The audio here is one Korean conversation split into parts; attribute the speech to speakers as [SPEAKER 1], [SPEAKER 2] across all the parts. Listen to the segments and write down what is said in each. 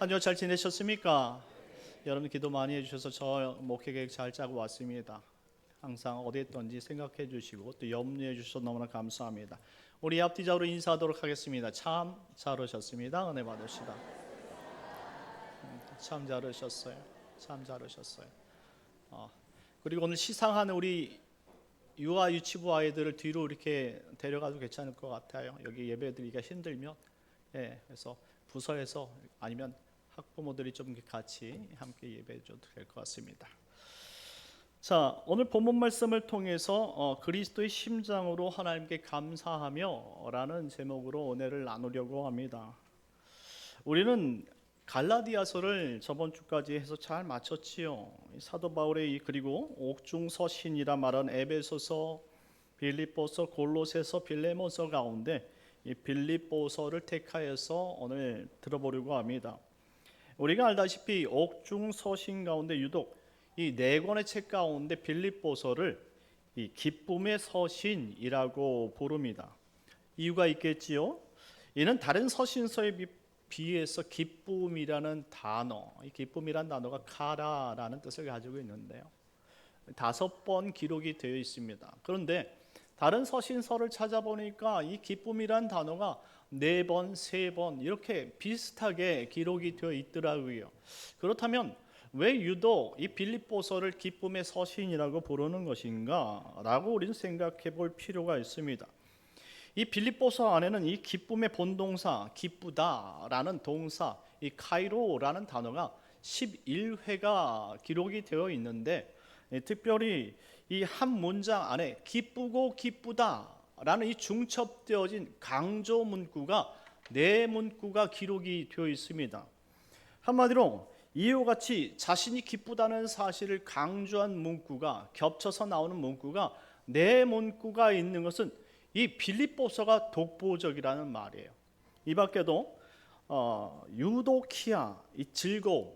[SPEAKER 1] 한 주 잘 지내셨습니까? 여러분 기도 많이 해주셔서 저 목회 계획 잘 짜고 왔습니다. 항상 어디에 있던지 생각해 주시고 또 염려해 주셔서 너무나 감사합니다. 우리 앞뒤자로 인사하도록 하겠습니다. 참 잘 오셨습니다. 은혜 받으시다. 참 잘 오셨어요. 참 잘 오셨어요. 그리고 오늘 시상하는 우리 유아 유치부 아이들을 뒤로 이렇게 데려가도 괜찮을 것 같아요. 여기 예배드리기가 힘들면 그래서 부서에서 아니면 학부모들이 좀 같이 함께 예배해줘도 될 것 같습니다. 자, 오늘 본문 말씀을 통해서 그리스도의 심장으로 하나님께 감사하며 라는 제목으로 은혜를 나누려고 합니다. 우리는 갈라디아서를 저번 주까지 해서 잘 마쳤지요. 사도 바울의 그리고 옥중서신이라 말한 에베소서, 빌립보서, 골로새서, 빌레몬서 가운데 이 빌립보서를 택하여서 오늘 들어보려고 합니다. 우리가 알다시피 옥중서신 가운데 유독 이 네 권의 책 가운데 빌립보서를 이 기쁨의 서신이라고 부릅니다. 이유가 있겠지요. 이는 다른 서신서에 비해서 기쁨이라는 단어, 이 기쁨이라는 단어가 카라라는 뜻을 가지고 있는데요. 5번 기록이 되어 있습니다. 그런데 다른 서신서를 찾아보니까 이 기쁨이란 단어가 4번, 3번 이렇게 비슷하게 기록이 되어 있더라고요. 그렇다면 왜 유독 이 빌립보서를 기쁨의 서신이라고 부르는 것인가 라고 우리는 생각해 볼 필요가 있습니다. 이 빌립보서 안에는 이 기쁨의 본동사 기쁘다라는 동사 이 카이로라는 단어가 11회가 기록이 되어 있는데 특별히 이 한 문장 안에 기쁘고 기쁘다라는 이 중첩되어진 강조 문구가 4문구가 기록이 되어 있습니다. 한마디로 이와 같이 자신이 기쁘다는 사실을 강조한 문구가 겹쳐서 나오는 문구가 4문구가 있는 것은 이 빌립보서가 독보적이라는 말이에요. 이 밖에도 유도키아, 이 즐거움,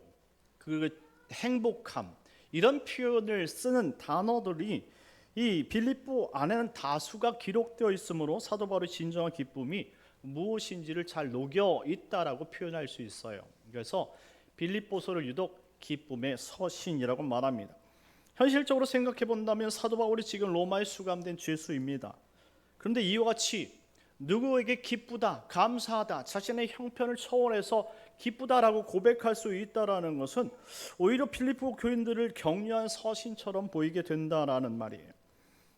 [SPEAKER 1] 그 행복함 이런 표현을 쓰는 단어들이 이 빌립보 안에는 다수가 기록되어 있으므로 사도 바울의 진정한 기쁨이 무엇인지를 잘 녹여 있다라고 표현할 수 있어요. 그래서 빌립보서를 유독 기쁨의 서신이라고 말합니다. 현실적으로 생각해 본다면 사도 바울이 지금 로마에 수감된 죄수입니다. 그런데 이와 같이 누구에게 기쁘다, 감사하다, 자신의 형편을 초월해서 기쁘다라고 고백할 수 있다라는 것은 오히려 빌립보 교인들을 격려한 서신처럼 보이게 된다라는 말이에요.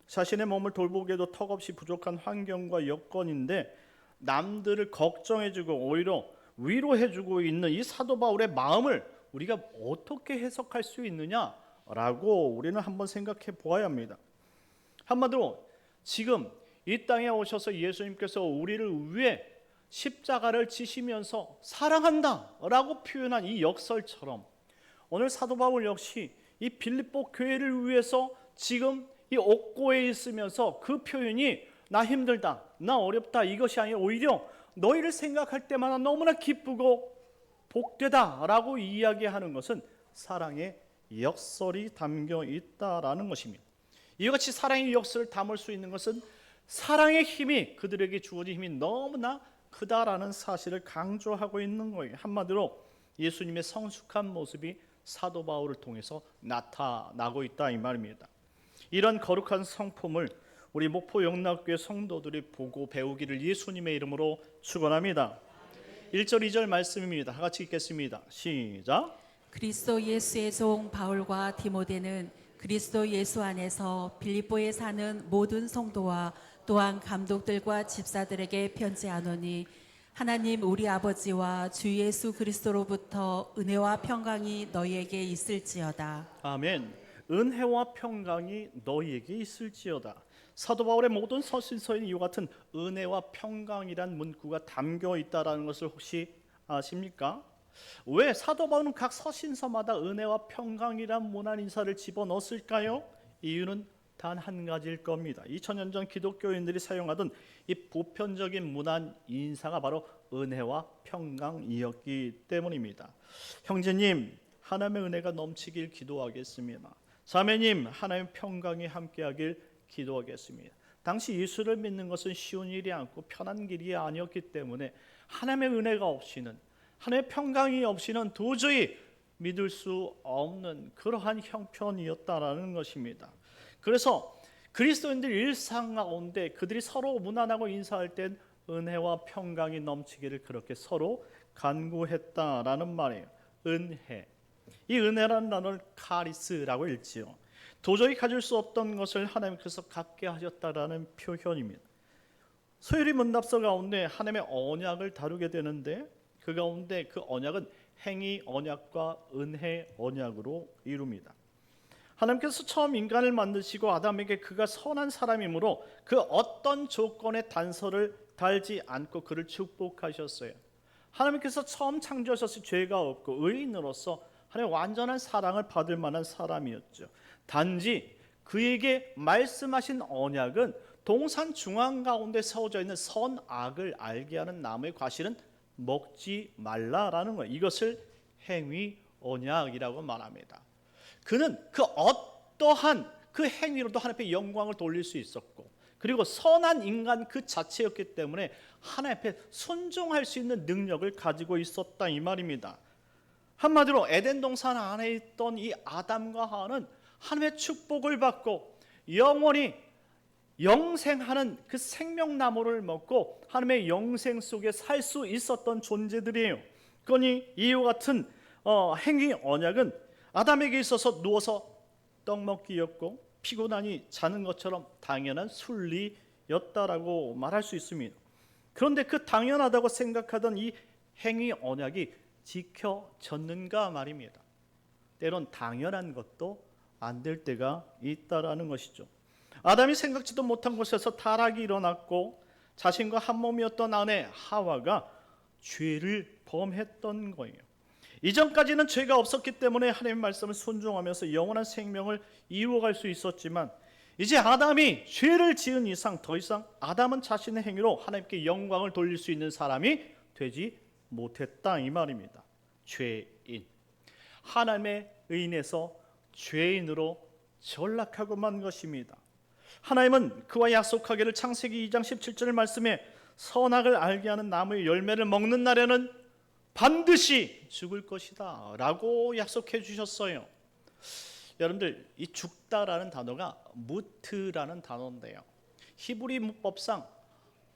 [SPEAKER 1] 자신의 몸을 돌보기에도 턱없이 부족한 환경과 여건인데 남들을 걱정해주고 오히려 위로해주고 있는 이 사도 바울의 마음을 우리가 어떻게 해석할 수 있느냐라고 우리는 한번 생각해 보아야 합니다. 한마디로 지금 이 땅에 오셔서 예수님께서 우리를 위해 십자가를 지시면서 사랑한다 라고 표현한 이 역설처럼 오늘 사도 바울 역시 이 빌립보 교회를 위해서 지금 이 옥고에 있으면서 그 표현이 나 힘들다, 나 어렵다 이것이 아니라 오히려 너희를 생각할 때마다 너무나 기쁘고 복되다 라고 이야기하는 것은 사랑의 역설이 담겨 있다라는 것입니다. 이와 같이 사랑의 역설을 담을 수 있는 것은 사랑의 힘이 그들에게 주어진 힘이 너무나 크다라는 사실을 강조하고 있는 거예요. 한마디로 예수님의 성숙한 모습이 사도 바울을 통해서 나타나고 있다 이 말입니다. 이런 거룩한 성품을 우리 목포 영락교회 성도들이 보고 배우기를 예수님의 이름으로 축원합니다. 1절 2절 말씀입니다. 다 같이 읽겠습니다. 시작.
[SPEAKER 2] 그리스도 예수의 종 바울과 디모데는 그리스도 예수 안에서 빌립보에 사는 모든 성도와 또한 감독들과 집사들에게 편지하노니 하나님 우리 아버지와 주 예수 그리스도로부터 은혜와 평강이 너희에게 있을지어다.
[SPEAKER 1] 아멘. 은혜와 평강이 너희에게 있을지어다. 사도 바울의 모든 서신서에는 이와 같은 은혜와 평강이란 문구가 담겨 있다는 것을 혹시 아십니까? 왜 사도 바울은 각 서신서마다 은혜와 평강이란 문안 인사를 집어넣었을까요? 이유는 단 한 가지일 겁니다. 2000년 전 기독교인들이 사용하던 이 보편적인 문안 인사가 바로 은혜와 평강이었기 때문입니다. 형제님, 하나님의 은혜가 넘치길 기도하겠습니다. 자매님, 하나님의 평강이 함께하길 기도하겠습니다. 당시 예수를 믿는 것은 쉬운 일이 않고 편한 길이 아니었기 때문에 하나님의 은혜가 없이는 하나님의 평강이 없이는 도저히 믿을 수 없는 그러한 형편이었다라는 것입니다. 그래서 그리스도인들 일상 가운데 그들이 서로 무난하고 인사할 땐 은혜와 평강이 넘치기를 그렇게 서로 간구했다라는 말이에요. 은혜. 이 은혜라는 단어를 카리스라고 읽지요. 도저히 가질 수 없던 것을 하나님께서 갖게 하셨다라는 표현입니다. 소요리 문답서 가운데 하나님의 언약을 다루게 되는데 그 가운데 그 언약은 행위 언약과 은혜 언약으로 이룹니다. 하나님께서 처음 인간을 만드시고 아담에게 그가 선한 사람이므로 그 어떤 조건의 단서를 달지 않고 그를 축복하셨어요. 하나님께서 처음 창조하셨을 죄가 없고 의인으로서 하나님의 완전한 사랑을 받을 만한 사람이었죠. 단지 그에게 말씀하신 언약은 동산 중앙 가운데 세워져 있는 선악을 알게 하는 나무의 과실은 먹지 말라라는 거예요. 이것을 행위 언약이라고 말합니다. 그는 그 어떠한 그 행위로도 하나님 앞에 영광을 돌릴 수 있었고 그리고 선한 인간 그 자체였기 때문에 하나님 앞에 순종할 수 있는 능력을 가지고 있었다 이 말입니다. 한마디로 에덴 동산 안에 있던 이 아담과 하와는 하나님의 축복을 받고 영원히 영생하는 그 생명나무를 먹고 하나님의 영생 속에 살 수 있었던 존재들이에요. 그러니 이와 같은 행위 언약은 아담에게 있어서 누워서 떡 먹기였고 피곤하니 자는 것처럼 당연한 순리였다라고 말할 수 있습니다. 그런데 그 당연하다고 생각하던 이 행위 언약이 지켜졌는가 말입니다. 때론 당연한 것도 안 될 때가 있다라는 것이죠. 아담이 생각지도 못한 곳에서 타락이 일어났고 자신과 한 몸이었던 아내 하와가 죄를 범했던 거예요. 이전까지는 죄가 없었기 때문에 하나님의 말씀을 순종하면서 영원한 생명을 이루어갈 수 있었지만 이제 아담이 죄를 지은 이상 더 이상 아담은 자신의 행위로 하나님께 영광을 돌릴 수 있는 사람이 되지 못했다 이 말입니다. 죄인. 하나님의 의인에서 죄인으로 전락하고 만 것입니다. 하나님은 그와 약속하기를 창세기 2장 17절 말씀에 선악을 알게 하는 나무의 열매를 먹는 날에는 반드시 죽을 것이다 라고 약속해 주셨어요. 여러분들 이 죽다라는 단어가 무트라는 단어인데요. 히브리 문법상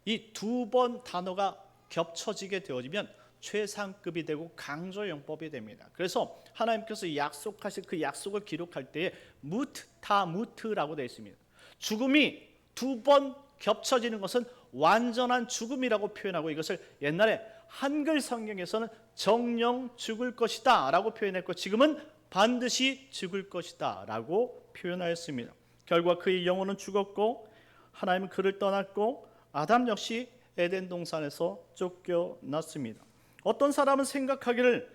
[SPEAKER 1] 이 두 번 단어가 겹쳐지게 되어지면 최상급이 되고 강조용법이 됩니다. 그래서 하나님께서 약속하신 그 약속을 기록할 때에 무트라고 되어 있습니다. 죽음이 두 번 겹쳐지는 것은 완전한 죽음이라고 표현하고 이것을 옛날에 한글 성경에서는 정령 죽을 것이다 라고 표현했고 지금은 반드시 죽을 것이다 라고 표현하였습니다. 결과 그의 영혼은 죽었고 하나님은 그를 떠났고 아담 역시 에덴 동산에서 쫓겨났습니다. 어떤 사람은 생각하기를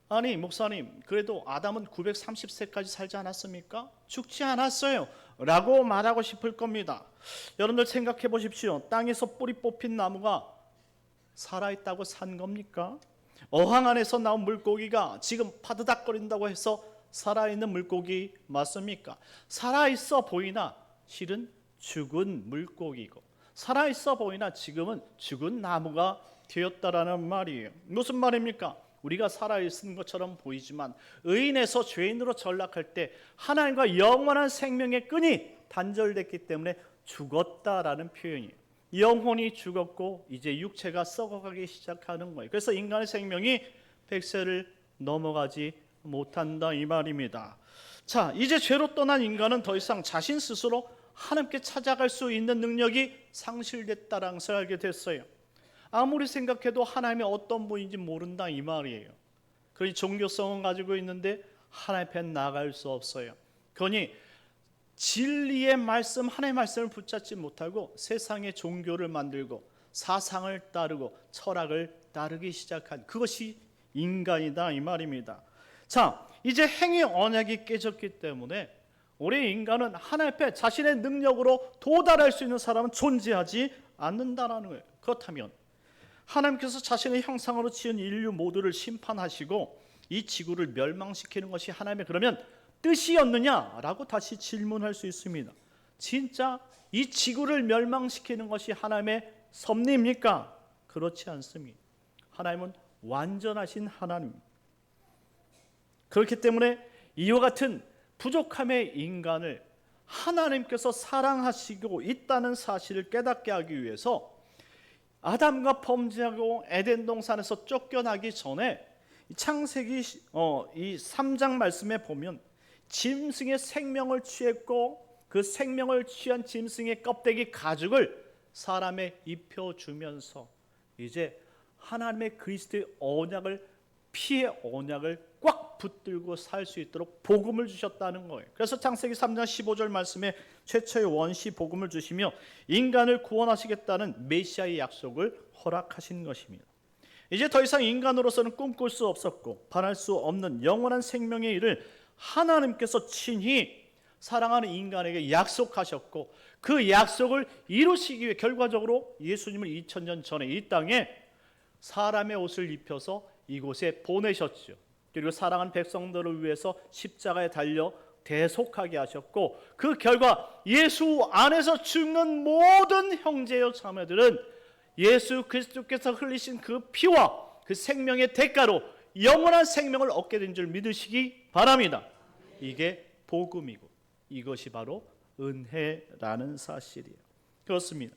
[SPEAKER 1] 아니 목사님 그래도 아담은 930세까지 살지 않았습니까? 죽지 않았어요 라고 말하고 싶을 겁니다. 여러분들 생각해 보십시오. 땅에서 뿌리 뽑힌 나무가 살아있다고 산 겁니까? 어항 안에서 나온 물고기가 지금 파드닥거린다고 해서 살아있는 물고기 맞습니까? 살아있어 보이나 실은 죽은 물고기고 살아있어 보이나 지금은 죽은 나무가 되었다라는 말이에요. 무슨 말입니까? 우리가 살아있는 것처럼 보이지만 의인에서 죄인으로 전락할 때 하나님과 영원한 생명의 끈이 단절됐기 때문에 죽었다라는 표현이에요. 영혼이 죽었고 이제 육체가 썩어가기 시작하는 거예요. 그래서 인간의 생명이 100세를 넘어가지 못한다 이 말입니다. 자, 이제 죄로 떠난 인간은 더 이상 자신 스스로 하나님께 찾아갈 수 있는 능력이 상실됐다라는 것을 알게 됐어요. 아무리 생각해도 하나님이 어떤 분인지 모른다 이 말이에요. 그러니 종교성은 가지고 있는데 하나님 앞에 나갈 수 없어요. 그러니 진리의 말씀, 하나님의 말씀을 붙잡지 못하고 세상의 종교를 만들고 사상을 따르고 철학을 따르기 시작한 그것이 인간이다 이 말입니다. 자, 이제 행위 언약이 깨졌기 때문에 우리 인간은 하나님 앞에 자신의 능력으로 도달할 수 있는 사람은 존재하지 않는다라는 거예요. 그렇다면 하나님께서 자신의 형상으로 지은 인류 모두를 심판하시고 이 지구를 멸망시키는 것이 하나님의 그러면 뜻이었느냐라고 다시 질문할 수 있습니다. 진짜 이 지구를 멸망시키는 것이 하나님의 섭리입니까? 그렇지 않습니다. 하나님은 완전하신 하나님. 그렇기 때문에 이와 같은 부족함의 인간을 하나님께서 사랑하시고 있다는 사실을 깨닫게 하기 위해서 아담과 범죄하고 에덴 동산에서 쫓겨나기 전에 창세기 이 3장 말씀에 보면 짐승의 생명을 취했고 그 생명을 취한 짐승의 껍데기 가죽을 사람에 입혀주면서 이제 하나님의 그리스도의 언약을 피의 언약을 꽉 붙들고 살 수 있도록 복음을 주셨다는 거예요. 그래서 창세기 3장 15절 말씀에 최초의 원시 복음을 주시며 인간을 구원하시겠다는 메시아의 약속을 허락하신 것입니다. 이제 더 이상 인간으로서는 꿈꿀 수 없었고 바랄 수 없는 영원한 생명의 일을 하나님께서 친히 사랑하는 인간에게 약속하셨고 그 약속을 이루시기 위해 결과적으로 예수님을 2000년 전에 이 땅에 사람의 옷을 입혀서 이곳에 보내셨죠. 그리고 사랑하는 백성들을 위해서 십자가에 달려 대속하게 하셨고 그 결과 예수 안에서 죽는 모든 형제여 자매들은 예수 그리스도께서 흘리신 그 피와 그 생명의 대가로 영원한 생명을 얻게 된 줄 믿으시기 바랍니다. 이게 복음이고 이것이 바로 은혜라는 사실이에요. 그렇습니다.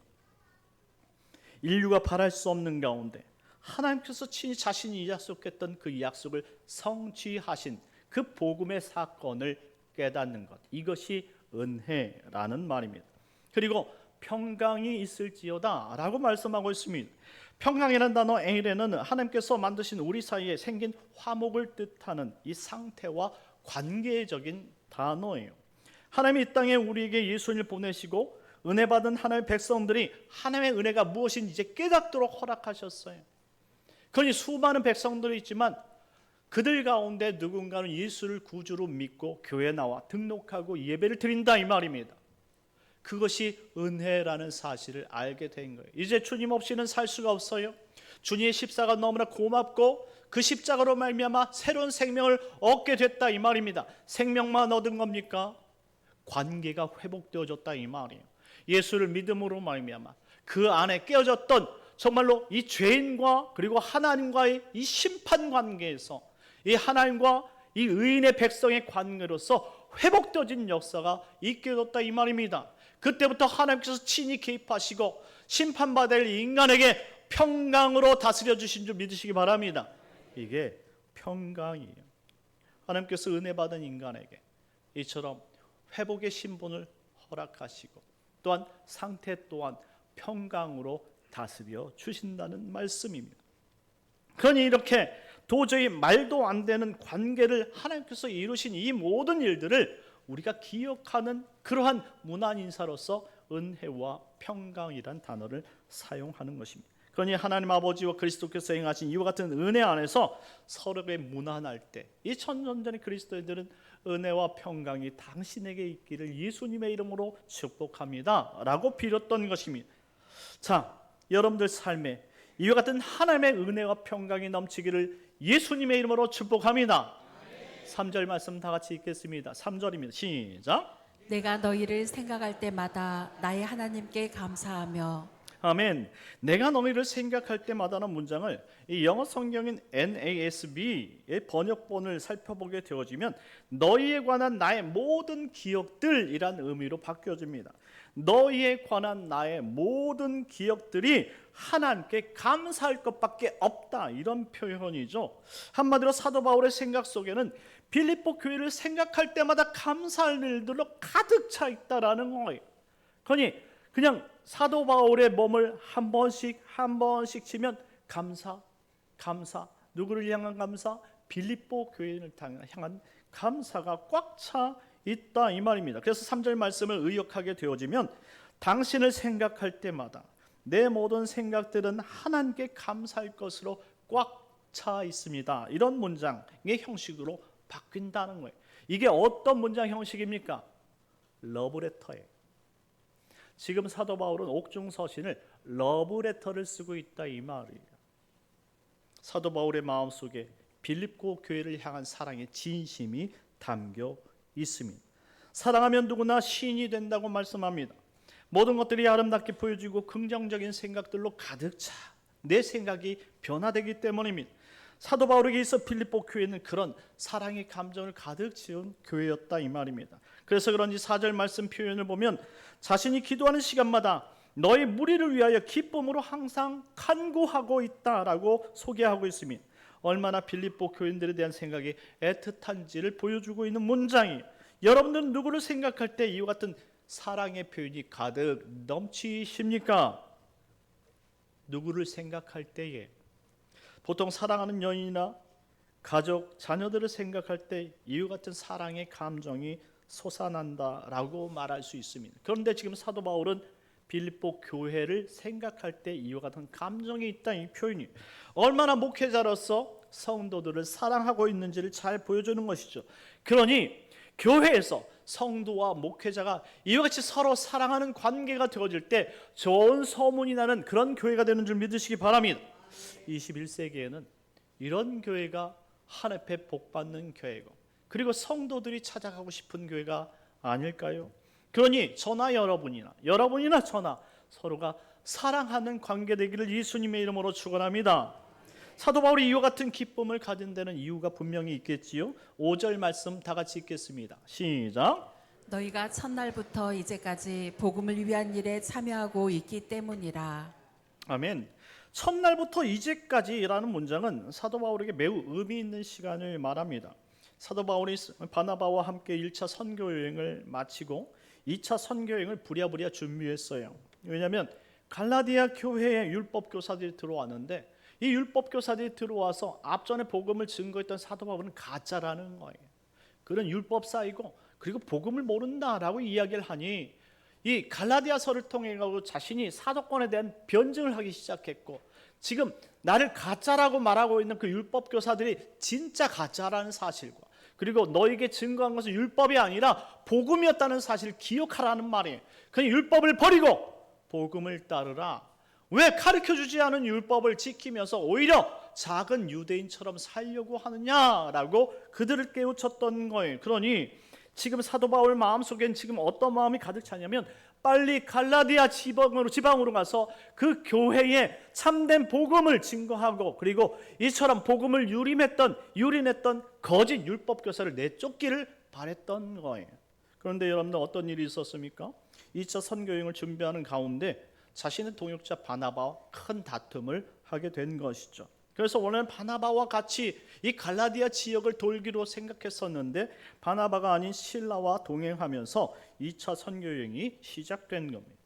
[SPEAKER 1] 인류가 바랄 수 없는 가운데 하나님께서 친히 자신이 약속했던 그 약속을 성취하신 그 복음의 사건을 깨닫는 것, 이것이 은혜라는 말입니다. 그리고 평강이 있을지어다 라고 말씀하고 있습니다. 평강이라는 단어 에이레는 하나님께서 만드신 우리 사이에 생긴 화목을 뜻하는 이 상태와 관계적인 단어예요. 하나님이 이 땅에 우리에게 예수님을 보내시고 은혜 받은 하나님의 백성들이 하나님의 은혜가 무엇인지 이제 깨닫도록 허락하셨어요. 그러니 수많은 백성들이 있지만 그들 가운데 누군가는 예수를 구주로 믿고 교회에 나와 등록하고 예배를 드린다 이 말입니다. 그것이 은혜라는 사실을 알게 된 거예요. 이제 주님 없이는 살 수가 없어요. 주님의 십자가 너무나 고맙고 그 십자가로 말미암아 새로운 생명을 얻게 됐다 이 말입니다. 생명만 얻은 겁니까? 관계가 회복되어졌다 이 말이에요. 예수를 믿음으로 말미암아 그 안에 깨어졌던 정말로 이 죄인과 그리고 하나님과의 이 심판 관계에서 이 하나님과 이 의인의 백성의 관계로서 회복되어진 역사가 있게 됐다 이 말입니다. 그때부터 하나님께서 친히 개입하시고 심판받을 인간에게 평강으로 다스려 주신 줄 믿으시기 바랍니다. 이게 평강이에요. 하나님께서 은혜 받은 인간에게 이처럼 회복의 신분을 허락하시고 또한 상태 또한 평강으로 다스려 주신다는 말씀입니다. 그러니 이렇게 도저히 말도 안 되는 관계를 하나님께서 이루신 이 모든 일들을 우리가 기억하는 그러한 문안 인사로서 은혜와 평강이란 단어를 사용하는 것입니다. 그러니 하나님 아버지와 그리스도께서 행하신 이와 같은 은혜 안에서 서로에게 문안할 때 이 천년전의 그리스도인들은 은혜와 평강이 당신에게 있기를 예수님의 이름으로 축복합니다 라고 빌었던 것입니다. 자, 여러분들 삶에 이와 같은 하나님의 은혜와 평강이 넘치기를 예수님의 이름으로 축복합니다. 3절 말씀 다 같이 읽겠습니다. 3절입니다. 시작.
[SPEAKER 2] 내가 너희를 생각할 때마다 나의 하나님께 감사하며.
[SPEAKER 1] 아멘. 내가 너희를 생각할 때마다는 문장을 이 영어 성경인 NASB의 번역본을 살펴보게 되어지면 너희에 관한 나의 모든 기억들이란 의미로 바뀌어집니다. 너희에 관한 나의 모든 기억들이 하나님께 감사할 것밖에 없다 이런 표현이죠. 한마디로 사도 바울의 생각 속에는 빌립보 교회를 생각할 때마다 감사할 일들로 가득 차 있다라는 거예요. 그러니 그냥 사도 바울의 몸을 한 번씩 치면 감사, 누구를 향한 감사? 빌립보 교회를 향한 감사가 꽉 차 있다 이 말입니다. 그래서 3절 말씀을 의역하게 되어지면 당신을 생각할 때마다 내 모든 생각들은 하나님께 감사할 것으로 꽉 차 있습니다. 이런 문장의 형식으로 바뀐다는 거예요. 이게 어떤 문장 형식입니까? 러브레터예요. 지금 사도 바울은 옥중서신을 러브레터를 쓰고 있다 이 말이에요. 사도 바울의 마음속에 빌립보 교회를 향한 사랑의 진심이 담겨 있습니다. 사랑하면 누구나 시인이 된다고 말씀합니다. 모든 것들이 아름답게 보여지고 긍정적인 생각들로 가득 차 내 생각이 변화되기 때문입니다. 사도 바울에게 있어 빌립보 교회는 그런 사랑의 감정을 가득 지은 교회였다 이 말입니다. 그래서 그런지 4절 말씀 표현을 보면 자신이 기도하는 시간마다 너희 무리를 위하여 기쁨으로 항상 간구하고 있다라고 소개하고 있으니 얼마나 빌립보 교인들에 대한 생각이 애틋한지를 보여주고 있는 문장이에요. 여러분들은 누구를 생각할 때 이와 같은 사랑의 표현이 가득 넘치십니까? 누구를 생각할 때에 보통 사랑하는 연인이나 가족, 자녀들을 생각할 때 이와 같은 사랑의 감정이 솟아난다라고 말할 수 있습니다. 그런데 지금 사도 바울은 빌립보 교회를 생각할 때 이와 같은 감정이 있다 이 표현이 얼마나 목회자로서 성도들을 사랑하고 있는지를 잘 보여주는 것이죠. 그러니 교회에서 성도와 목회자가 이와 같이 서로 사랑하는 관계가 되어질 때 좋은 소문이 나는 그런 교회가 되는 줄 믿으시기 바랍니다. 21세기에는 이런 교회가 하늘에 복받는 교회고 그리고 성도들이 찾아가고 싶은 교회가 아닐까요? 그러니 저나 여러분이나 저나 서로가 사랑하는 관계 되기를 예수님의 이름으로 축원합니다. 사도 바울이 이와 같은 기쁨을 가진 데는 이유가 분명히 있겠지요. 5절 말씀 다 같이 읽겠습니다. 시작.
[SPEAKER 2] 너희가 첫날부터 이제까지 복음을 위한 일에 참여하고 있기 때문이라. 아멘.
[SPEAKER 1] 첫날부터 이제까지라는 문장은 사도 바울에게 매우 의미 있는 시간을 말합니다. 사도 바울이 바나바와 함께 1차 선교 여행을 마치고 2차 선교 여행을 부랴부랴 준비했어요. 왜냐하면 갈라디아 교회에 율법 교사들이 들어왔는데 이 율법 교사들이 들어와서 앞전에 복음을 증거했던 사도 바울은 가짜라는 거예요. 그런 율법사이고 그리고 복음을 모른다라고 이야기를 하니 이 갈라디아서를 통해 자신이 사도권에 대한 변증을 하기 시작했고 지금 나를 가짜라고 말하고 있는 그 율법 교사들이 진짜 가짜라는 사실과 그리고 너에게 증거한 것은 율법이 아니라 복음이었다는 사실을 기억하라는 말이에요. 그냥 율법을 버리고 복음을 따르라. 왜 가르쳐주지 않은 율법을 지키면서 오히려 작은 유대인처럼 살려고 하느냐라고 그들을 깨우쳤던 거예요. 그러니 지금 사도 바울 마음속엔 지금 어떤 마음이 가득 차냐면 빨리 갈라디아 지방으로 가서 그 교회에 참된 복음을 증거하고 그리고 이처럼 복음을 유린했던 거짓 율법 교사를 내쫓기를 바랬던 거예요. 그런데 여러분들 어떤 일이 있었습니까? 2차 선교여행을 준비하는 가운데 자신의 동역자 바나바와 큰 다툼을 하게 된 것이죠. 그래서 원래는 바나바와 같이 이 갈라디아 지역을 돌기로 생각했었는데 바나바가 아닌 실라와 동행하면서 2차 선교여행이 시작된 겁니다.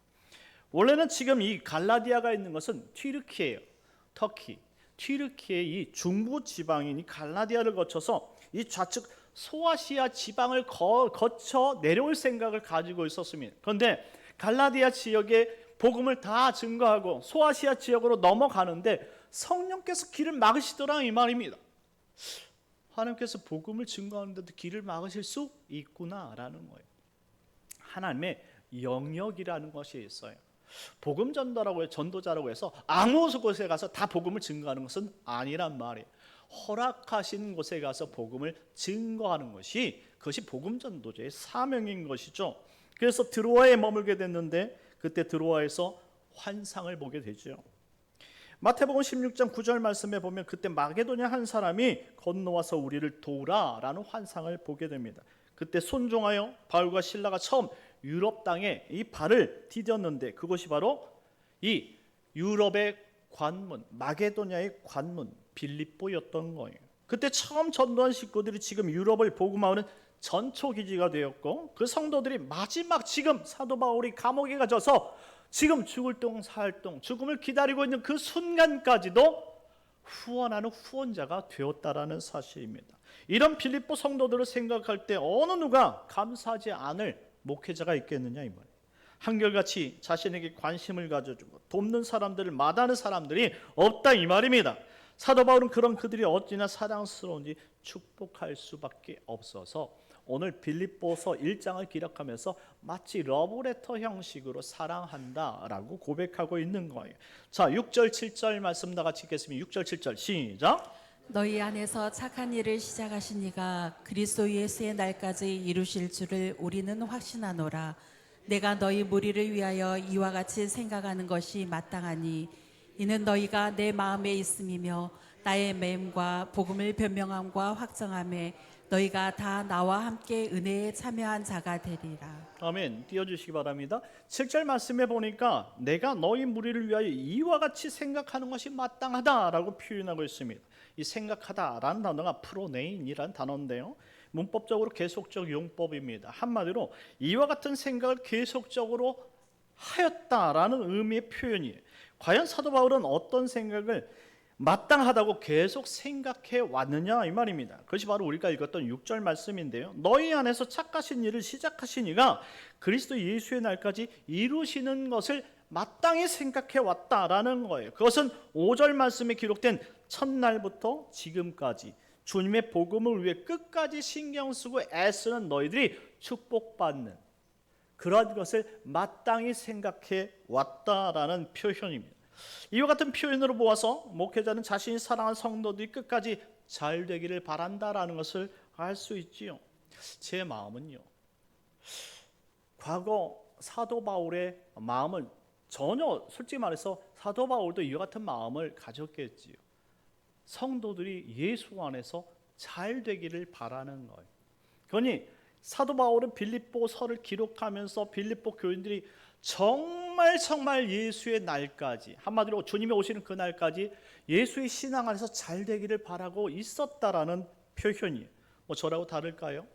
[SPEAKER 1] 원래는 지금 이 갈라디아가 있는 것은 튀르키예요. 터키. 튀르키의 이 중부 지방인 이 갈라디아를 거쳐서 이 좌측 소아시아 지방을 거쳐 내려올 생각을 가지고 있었습니다. 그런데 갈라디아 지역에 복음을 다 증거하고 소아시아 지역으로 넘어가는데 성령께서 길을 막으시더라 이 말입니다. 하나님께서 복음을 증거하는데도 길을 막으실 수 있구나라는 거예요. 하나님의 영역이라는 것이 있어요. 복음 전도자라고 해서 아무 곳에 가서 다 복음을 증거하는 것은 아니란 말이에요. 허락하신 곳에 가서 복음을 증거하는 것이 그것이 복음 전도자의 사명인 것이죠. 그래서 드로아에 머물게 됐는데 그때 드로아에서 환상을 보게 되죠. 마태복음 16장 9절 말씀에 보면 그때 마게도냐 한 사람이 건너와서 우리를 도우라라는 환상을 보게 됩니다. 그때 순종하여 바울과 실라가 처음 유럽 땅에 이 발을 디뎠는데 그것이 바로 이 유럽의 관문, 마게도냐의 관문 빌립보였던 거예요. 그때 처음 전도한 식구들이 지금 유럽을 복음하는 전초기지가 되었고 그 성도들이 마지막 지금 사도 바울이 감옥에 갇혀서 지금 죽을 동 살 동 죽음을 기다리고 있는 그 순간까지도 후원하는 후원자가 되었다라는 사실입니다. 이런 빌립보 성도들을 생각할 때 어느 누가 감사하지 않을 목회자가 있겠느냐 이 말이에요. 한결같이 자신에게 관심을 가져주고 돕는 사람들을 마다하는 사람들이 없다 이 말입니다. 사도 바울은 그런 그들이 어찌나 사랑스러운지 축복할 수밖에 없어서 오늘 빌립보서 1장을 기록하면서 마치 러브레터 형식으로 사랑한다라고 고백하고 있는 거예요. 자, 6절 7절 말씀 다 같이 읽겠습니다. 6절 7절 시작.
[SPEAKER 2] 너희 안에서 착한 일을 시작하신 이가 그리스도 예수의 날까지 이루실 줄을 우리는 확신하노라. 내가 너희 무리를 위하여 이와 같이 생각하는 것이 마땅하니 이는 너희가 내 마음에 있음이며 나의 매임과 복음을 변명함과 확정함에 너희가 다 나와 함께 은혜에 참여한 자가 되리라.
[SPEAKER 1] 아멘. 띄워주시기 바랍니다. 7절 말씀에 보니까 내가 너희 무리를 위하여 이와 같이 생각하는 것이 마땅하다라고 표현하고 있습니다. 이 생각하다라는 단어가 프로네인이라는 단어인데요, 문법적으로 계속적 용법입니다. 한마디로 이와 같은 생각을 계속적으로 하였다라는 의미의 표현이에요. 과연 사도 바울은 어떤 생각을 마땅하다고 계속 생각해 왔느냐 이 말입니다. 그것이 바로 우리가 읽었던 6절 말씀인데요, 너희 안에서 착하신 일을 시작하신 이가 그리스도 예수의 날까지 이루시는 것을 마땅히 생각해 왔다라는 거예요. 그것은 5절 말씀에 기록된 첫날부터 지금까지 주님의 복음을 위해 끝까지 신경 쓰고 애쓰는 너희들이 축복받는 그런 것을 마땅히 생각해 왔다라는 표현입니다. 이와 같은 표현으로 보아서 목회자는 자신이 사랑하는 성도들이 끝까지 잘 되기를 바란다라는 것을 알 수 있지요. 제 마음은요, 과거 사도 바울의 마음을 전혀, 솔직히 말해서 사도 바울도 이와 같은 마음을 가졌겠지요. 성도들이 예수 안에서 잘 되기를 바라는 거예요. 그러니 사도 바울은 빌립보서를 기록하면서 빌립보 교인들이 정말 예수의 날까지, 한마디로 주님이 오시는 그 날까지 예수의 신앙 안에서 잘 되기를 바라고 있었다라는 표현이에요. 저라고 다를까요?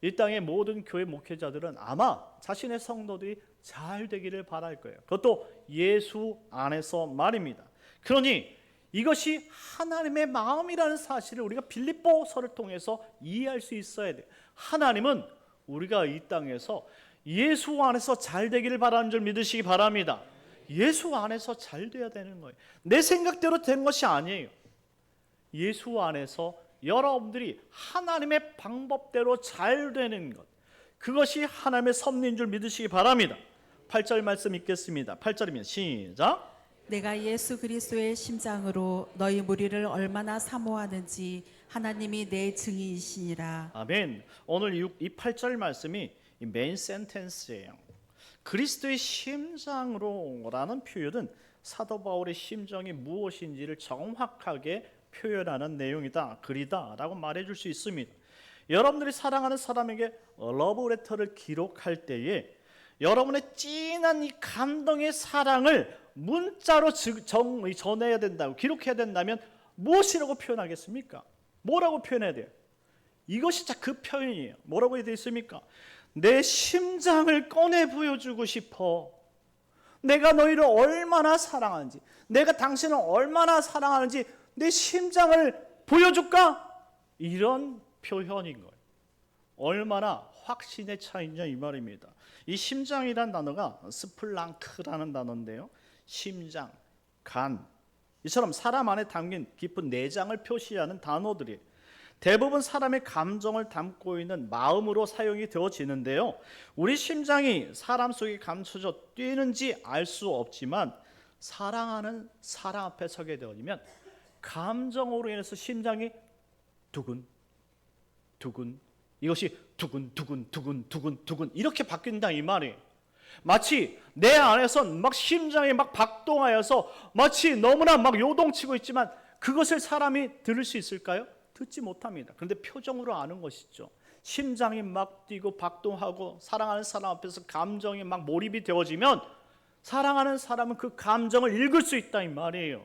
[SPEAKER 1] 이 땅의 모든 교회 목회자들은 아마 자신의 성도들이 잘 되기를 바랄 거예요. 그것도 예수 안에서 말입니다. 그러니 이것이 하나님의 마음이라는 사실을 우리가 빌립보서를 통해서 이해할 수 있어야 돼요. 하나님은 우리가 이 땅에서 예수 안에서 잘 되기를 바라는 줄 믿으시기 바랍니다. 예수 안에서 잘 돼야 되는 거예요. 내 생각대로 되는 것이 아니에요. 예수 안에서 여러분들이 하나님의 방법대로 잘 되는 것, 그것이 하나님의 섭리인 줄 믿으시기 바랍니다. 8절 말씀 읽겠습니다. 8절이면 시작.
[SPEAKER 2] 내가 예수 그리스도의 심장으로 너희 무리를 얼마나 사모하는지 하나님이 내 증인이시니라.
[SPEAKER 1] 아멘. 오늘 이 8절 말씀이 메인 센텐스예요. 그리스도의 심장으로라는 표현은 사도 바울의 심정이 무엇인지를 정확하게 표현하는 내용이다, 글이다라고 말해줄 수 있습니다. 여러분들이 사랑하는 사람에게 러브레터를 기록할 때에 여러분의 진한 이 감동의 사랑을 문자로 전해야 된다고, 기록해야 된다면 무엇이라고 표현하겠습니까? 뭐라고 표현해야 돼요? 이것이 그 표현이에요. 뭐라고 되어 있습니까? 내 심장을 꺼내 보여주고 싶어. 내가 너희를 얼마나 사랑하는지, 내가 당신을 얼마나 사랑하는지 내 심장을 보여줄까? 이런 표현인 거예요. 얼마나 확신의 차이냐 이 말입니다. 이 심장이란 단어가 스플랑크라는 단어인데요, 심장, 간, 이처럼 사람 안에 담긴 깊은 내장을 표시하는 단어들이 대부분 사람의 감정을 담고 있는 마음으로 사용이 되어지는데요, 우리 심장이 사람 속에 감춰져 뛰는지 알 수 없지만 사랑하는 사람 앞에 서게 되어지면 감정으로 인해서 심장이 두근 두근, 이것이 두근 두근 두근 두근 두근 이렇게 바뀐다 이 말이에요. 마치 내 안에서 막 심장이 막 박동하여서 마치 너무나 막 요동치고 있지만 그것을 사람이 들을 수 있을까요? 듣지 못합니다. 그런데 표정으로 아는 것이죠. 심장이 막 뛰고 박동하고 사랑하는 사람 앞에서 감정이 막 몰입이 되어지면 사랑하는 사람은 그 감정을 읽을 수 있다 이 말이에요.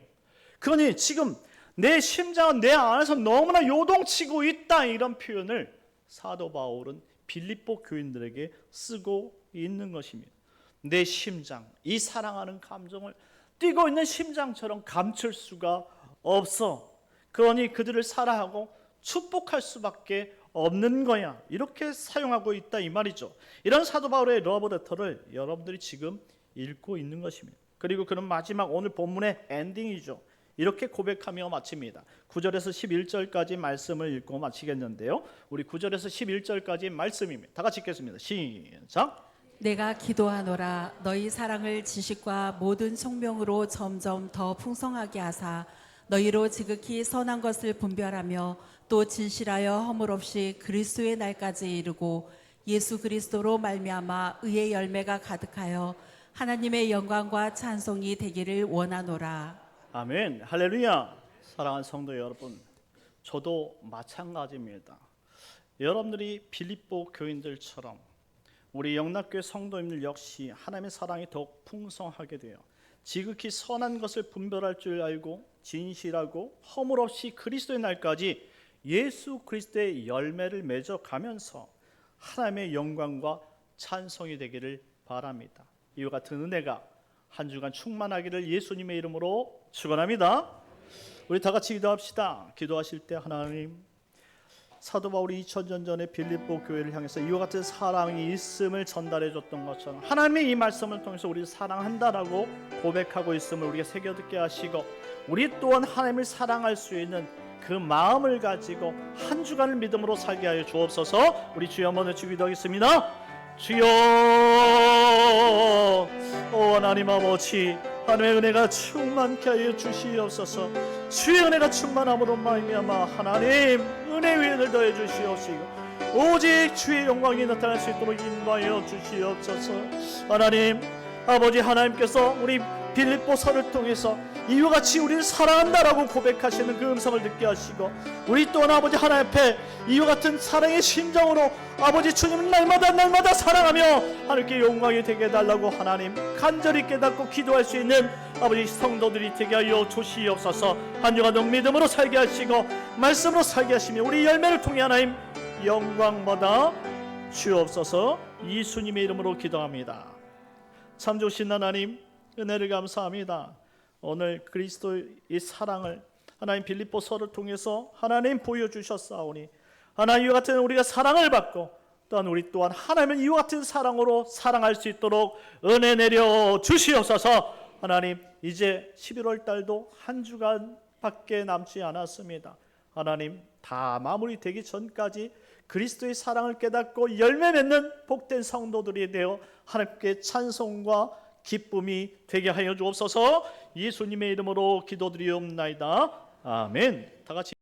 [SPEAKER 1] 그러니 지금 내 심장은 내 안에서 너무나 요동치고 있다, 이런 표현을 사도 바울은 빌립보 교인들에게 쓰고 있는 것입니다. 내 심장, 이 사랑하는 감정을 뛰고 있는 심장처럼 감출 수가 없어. 그러니 그들을 사랑하고 축복할 수밖에 없는 거야. 이렇게 사용하고 있다 이 말이죠. 이런 사도 바울의 러브레터를 여러분들이 지금 읽고 있는 것입니다. 그리고 그는 마지막 오늘 본문의 엔딩이죠. 이렇게 고백하며 마칩니다. 9절에서 11절까지 말씀을 읽고 마치겠는데요, 우리 9절에서 11절까지 말씀입니다. 다 같이 읽겠습니다. 시작.
[SPEAKER 2] 내가 기도하노라 너희 사랑을 지식과 모든 총명으로 점점 더 풍성하게 하사 너희로 지극히 선한 것을 분별하며 또 진실하여 허물 없이 그리스도의 날까지 이르고 예수 그리스도로 말미암아 의의 열매가 가득하여 하나님의 영광과 찬송이 되기를 원하노라.
[SPEAKER 1] 아멘. 할렐루야. 사랑하는 성도 여러분, 저도 마찬가지입니다. 여러분들이 빌립보 교인들처럼 우리 영락교회 성도님들 역시 하나님의 사랑이 더욱 풍성하게 되어 지극히 선한 것을 분별할 줄 알고 진실하고 허물 없이 그리스도의 날까지 예수 그리스도의 열매를 맺어가면서 하나님의 영광과 찬송이 되기를 바랍니다. 이와 같은 은혜가 한 주간 충만하기를 예수님의 이름으로 축원합니다. 우리 다 같이 기도합시다. 기도하실 때 하나님, 사도 바울이 2000년 전에 빌립보 교회를 향해서 이와 같은 사랑이 있음을 전달해 줬던 것처럼 하나님의 이 말씀을 통해서 우리를 사랑한다라고 고백하고 있음을 우리가 새겨듣게 하시고, 우리 또한 하나님을 사랑할 수 있는 그 마음을 가지고 한 주간을 믿음으로 살게 하여 주옵소서. 우리 주여 한번 외치고 기도하겠습니다. 주여, 오 하나님 아버지, 하나님의 은혜가 충만케 하여 주시옵소서. 주의 은혜가 충만함으로 말미암아 하나님 은혜 위에 늘 더해 주시옵시고 오직 주의 영광이 나타날 수 있도록 인도하여 주시옵소서. 하나님 아버지, 하나님께서 우리 빌립보서를 통해서 이와 같이 우리를 사랑한다라고 고백하시는 그 음성을 듣게 하시고, 우리 또한 아버지 하나님 앞에 이와 같은 사랑의 심정으로 아버지 주님을 날마다 사랑하며 하나님께 영광이 되게 해달라고 하나님 간절히 깨닫고 기도할 수 있는 아버지 성도들이 되게 하여 주시옵소서. 한 주간 믿음으로 살게 하시고 말씀으로 살게 하시며 우리 열매를 통해 하나님 영광받아 주옵소서. 예수님의 이름으로 기도합니다. 참 좋으신 하나님, 은혜를 감사합니다. 오늘 그리스도의 사랑을 하나님 빌립보서를 통해서 하나님 보여주셨사오니 하나님 이와 같은 우리가 사랑을 받고 또한 우리 또한 하나님을 이와 같은 사랑으로 사랑할 수 있도록 은혜 내려 주시옵소서. 하나님 이제 11월 달도 한 주간밖에 남지 않았습니다. 하나님 다 마무리되기 전까지 그리스도의 사랑을 깨닫고 열매 맺는 복된 성도들이 되어 하나님께 찬송과 기쁨이 되게 하여 주옵소서. 예수님의 이름으로 기도드리옵나이다. 아멘. 다 같이